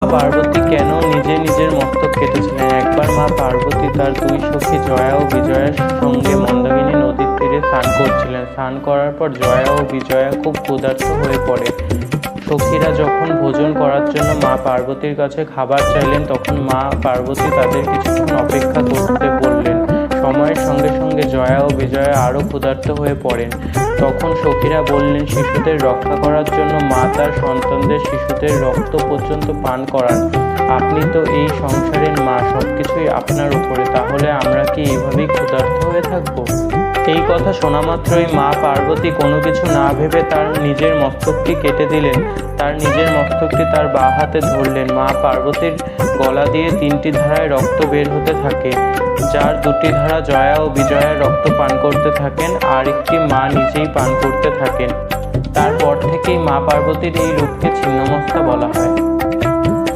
পার্বতী কেন নিজের মস্তক কেটেছিলেন? একবার মা পার্বতী তার দুই সখী জয়া ও বিজয়ার সঙ্গে মন্দাকিনী নদীর তীরে স্নান করছিলেন। স্নান করার পর জয়া ও বিজয়া খুব ক্ষুধার্ত হয়ে পড়ে। সখীরা যখন ভোজন করার জন্য মা পার্বতীর কাছে খাবার চাইলেন, তখন মা পার্বতী তাদের কিছুক্ষণ অপেক্ষা করতে বললেন। সময়ের সঙ্গে সঙ্গে জয়া ও বিজয়া আরও ক্ষুধার্ত হয়ে পড়েন। তখন সখীরা বললেন, শিশুদের রক্ষা করার জন্য মা তার সন্তানদের শিশুদের রক্ত পর্যন্ত পান করান। আপনি তো এই সংসারের মা, সবকিছুই আপনার উপরে, তাহলে আমরা কি এইভাবেই ক্ষুধার্ত হয়ে থাকবো? এই কথা শোনা মাত্রই মা পার্বতী কোনো কিছু না ভেবে তার নিজের মস্তকটি কেটে দিলেন। তার নিজের মস্তকটি তার বাঁ হাতে ধরলেন। মা পার্বতীর গলা দিয়ে 3টি ধারায় রক্ত বের হতে থাকে, যার 2টি ধারা জয়া ও বিজয়ার রক্ত পান করতে থাকেন, আর একটি মা নিজেই পান করতে থাকেন। তারপর থেকেই মা পার্বতীর এই রূপকে ছিন্নমস্তা বলা হয়।